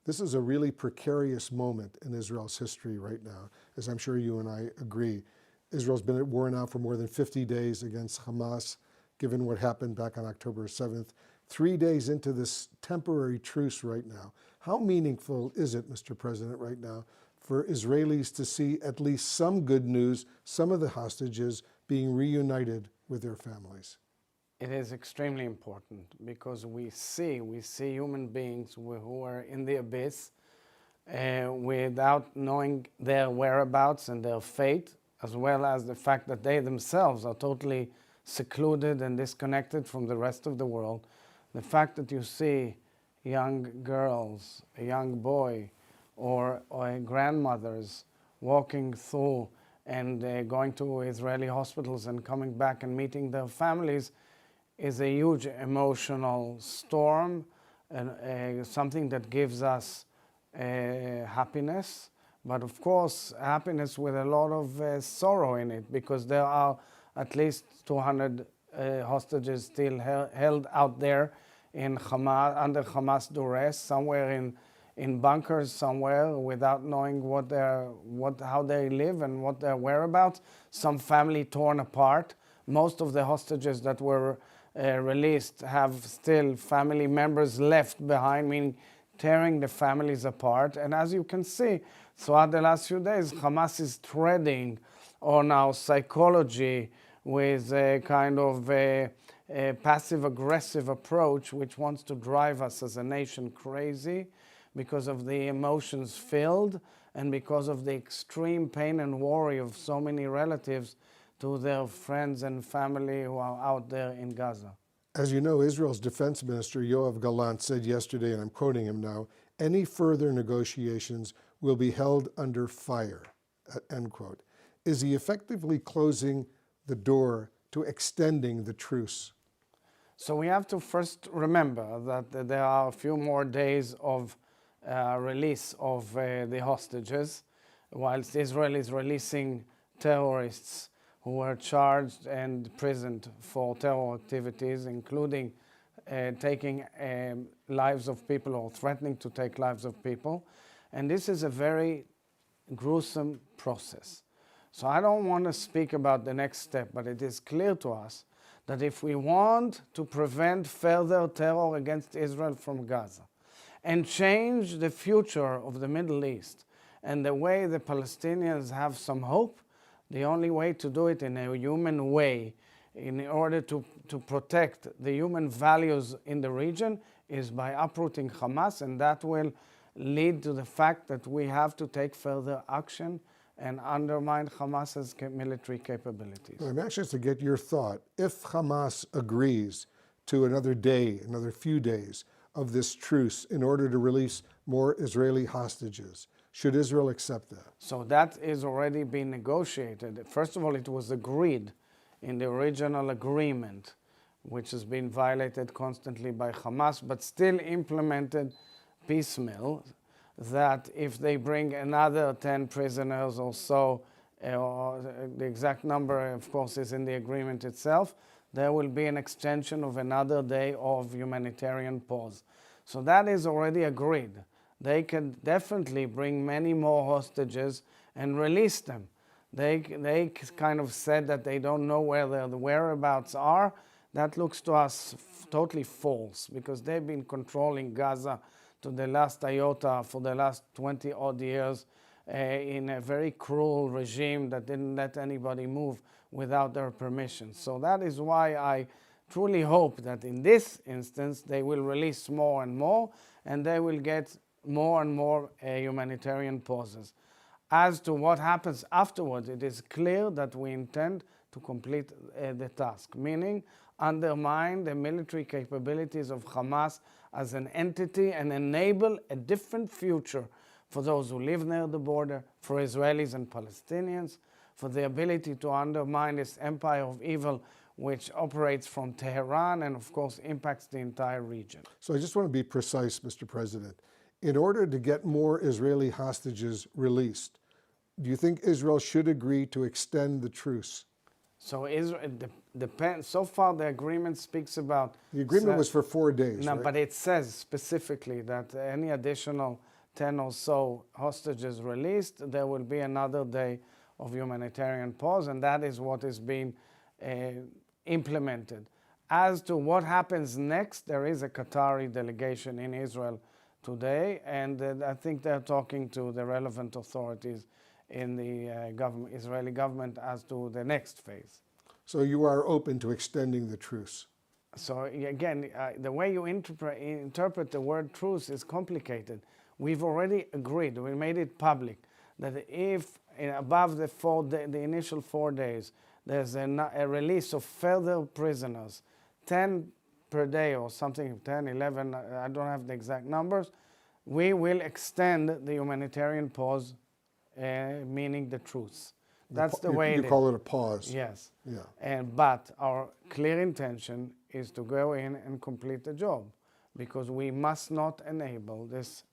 This is a really precarious moment in Israel's history right now, as I'm sure you and I agree. Israel's been at war now for more than 50 days against Hamas, given what happened back on October 7th. 3 days into this temporary truce right now, how meaningful is it, Mr. President, right now, for Israelis to see at least some good news, some of the hostages being reunited with their families? It is extremely important because we see human beings who are in the abyss without knowing their whereabouts and their fate, as well as the fact that they themselves are totally secluded and disconnected from the rest of the world. The fact that you see young girls, a young boy, or grandmothers walking through and going to Israeli hospitals and coming back and meeting their families is a huge emotional storm, and something that gives us happiness, but of course happiness with a lot of sorrow in it, because there are at least 200 hostages still held out there in Hamas, under Hamas duress, somewhere in bunkers somewhere, without knowing how they live and what their whereabouts. Some family torn apart. Most of the hostages that were released have still family members left behind, meaning tearing the families apart. And as you can see, throughout the last few days, Hamas is treading on our psychology with a kind of a passive-aggressive approach, which wants to drive us as a nation crazy because of the emotions filled and because of the extreme pain and worry of so many relatives to their friends and family who are out there in Gaza. As you know, Israel's defense minister, Yoav Gallant, said yesterday, and I'm quoting him now, any further negotiations will be held under fire, end quote. Is he effectively closing the door to extending the truce? So we have to first remember that there are a few more days of release of the hostages, whilst Israel is releasing terrorists who were charged and imprisoned for terror activities, including taking lives of people or threatening to take lives of people. And this is a very gruesome process. So I don't want to speak about the next step, but it is clear to us that if we want to prevent further terror against Israel from Gaza and change the future of the Middle East and the way the Palestinians have some hope, the only way to do it in a human way, in order to protect the human values in the region, is by uprooting Hamas, and that will lead to the fact that we have to take further action and undermine Hamas's military capabilities. I'm anxious to get your thought. If Hamas agrees to another day, another few days of this truce in order to release more Israeli hostages, should Israel accept that? So that is already been negotiated. First of all, it was agreed in the original agreement, which has been violated constantly by Hamas, but still implemented piecemeal, that if they bring another 10 prisoners or so, the exact number, of course, is in the agreement itself, there will be an extension of another day of humanitarian pause. So that is already agreed. They can definitely bring many more hostages and release them. They kind of said that they don't know where the whereabouts are. That looks to us totally false, because they've been controlling Gaza to the last iota for the last 20 odd years in a very cruel regime that didn't let anybody move without their permission. So that is why I truly hope that in this instance they will release more and more, and they will get more and more humanitarian pauses. As to what happens afterwards, it is clear that we intend to complete the task, meaning undermine the military capabilities of Hamas as an entity and enable a different future for those who live near the border, for Israelis and Palestinians, for the ability to undermine this empire of evil which operates from Tehran and, of course, impacts the entire region. So I just want to be precise, Mr. President. In order to get more Israeli hostages released, do you think Israel should agree to extend the truce? So Israel depends. So far, the agreement speaks about... The agreement was for 4 days, No, right? but it says specifically that any additional 10 or so hostages released, there will be another day of humanitarian pause, and that is what is being implemented. As to what happens next, there is a Qatari delegation in Israel today, and I think they're talking to the relevant authorities in the Israeli government as to the next phase. So you are open to extending the truce? So again, the way you interpret the word truce is complicated. We've already agreed, we made it public, that if above the initial 4 days, there's a release of further prisoners, 10 per day or something, 10, 11, I don't have the exact numbers, we will extend the humanitarian pause, meaning the truce. That's the way you call it a pause. Yes. Yeah. But our clear intention is to go in and complete the job, because we must not enable this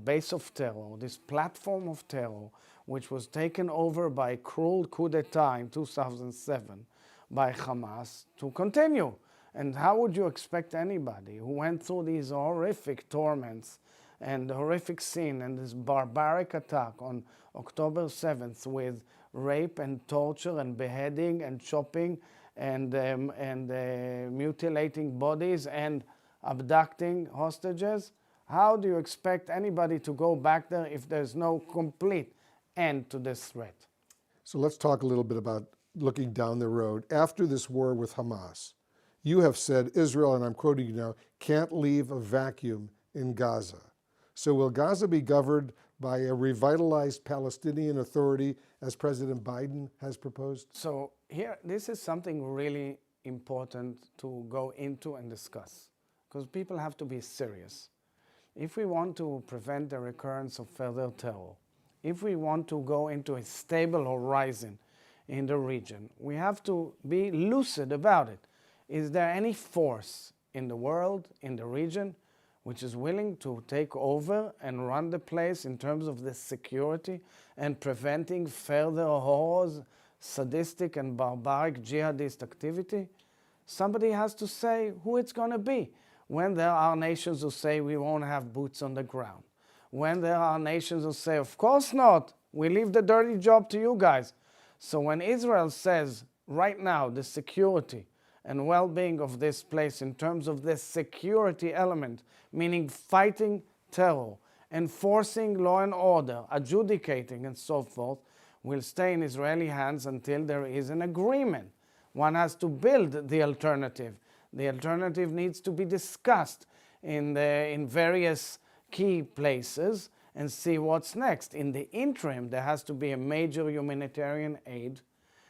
base of terror, this platform of terror, which was taken over by a cruel coup d'etat in 2007 by Hamas, to continue. And how would you expect anybody who went through these horrific torments and horrific scene and this barbaric attack on October 7th with rape and torture and beheading and chopping and mutilating bodies and abducting hostages? How do you expect anybody to go back there if there's no complete end to this threat? So let's talk a little bit about looking down the road. After this war with Hamas, you have said Israel, and I'm quoting you now, can't leave a vacuum in Gaza. So will Gaza be governed by a revitalized Palestinian Authority as President Biden has proposed? So here, this is something really important to go into and discuss, because people have to be serious. If we want to prevent the recurrence of further terror, if we want to go into a stable horizon in the region, we have to be lucid about it. Is there any force in the world, in the region, which is willing to take over and run the place in terms of the security and preventing further horrors, sadistic and barbaric jihadist activity? Somebody has to say who it's going to be. When there are nations who say we won't have boots on the ground, when there are nations who say, of course not, we leave the dirty job to you guys. So when Israel says right now the security and well-being of this place in terms of the security element, meaning fighting terror, enforcing law and order, adjudicating and so forth, will stay in Israeli hands until there is an agreement. One has to build the alternative. The alternative needs to be discussed in various key places and see what's next. In the interim, there has to be a major humanitarian aid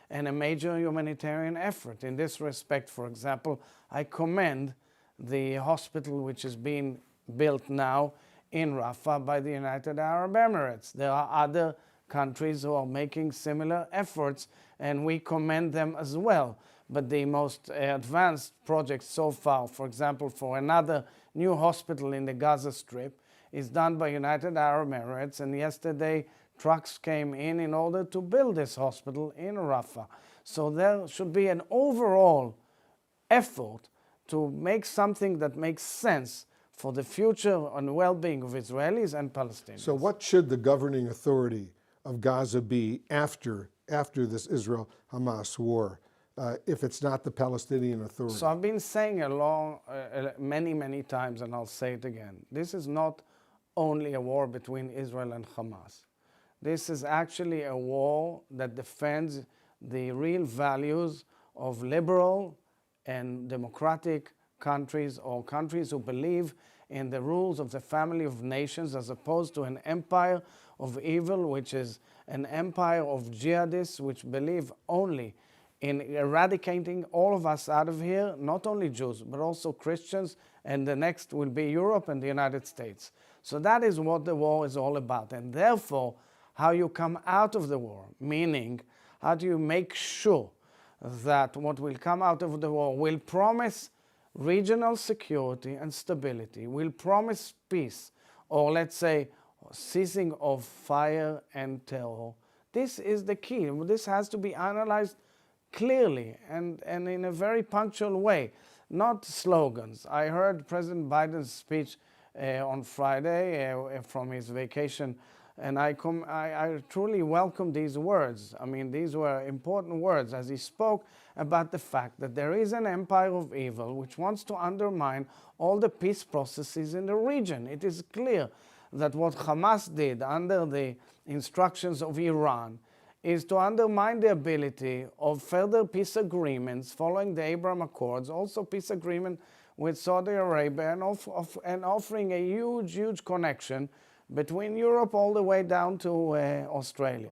and a major humanitarian effort. In this respect, for example, I commend the hospital which is being built now in Rafah by the United Arab Emirates. There are other countries who are making similar efforts, and we commend them as well. But the most advanced project so far, for example, for another new hospital in the Gaza Strip, is done by United Arab Emirates, and yesterday trucks came in order to build this hospital in Rafah. So there should be an overall effort to make something that makes sense for the future and well-being of Israelis and Palestinians. So what should the governing authority of Gaza be after this Israel-Hamas war, if it's not the Palestinian Authority? So I've been saying many times, and I'll say it again, this is not only a war between Israel and Hamas. This is actually a war that defends the real values of liberal and democratic countries, or countries who believe in the rules of the family of nations, as opposed to an empire of evil, which is an empire of jihadists which believe only in eradicating all of us out of here, not only Jews, but also Christians, and the next will be Europe and the United States. So that is what the war is all about, and therefore how you come out of the war, meaning how do you make sure that what will come out of the war will promise regional security and stability, will promise peace, or let's say ceasing of fire and terror. This is the key. This has to be analyzed clearly and in a very punctual way, not slogans. I heard President Biden's speech on Friday from his vacation. And I truly welcome these words. I mean, these were important words as he spoke about the fact that there is an empire of evil which wants to undermine all the peace processes in the region. It is clear that what Hamas did under the instructions of Iran is to undermine the ability of further peace agreements following the Abraham Accords, also peace agreement with Saudi Arabia, and offering a huge connection between Europe all the way down to Australia.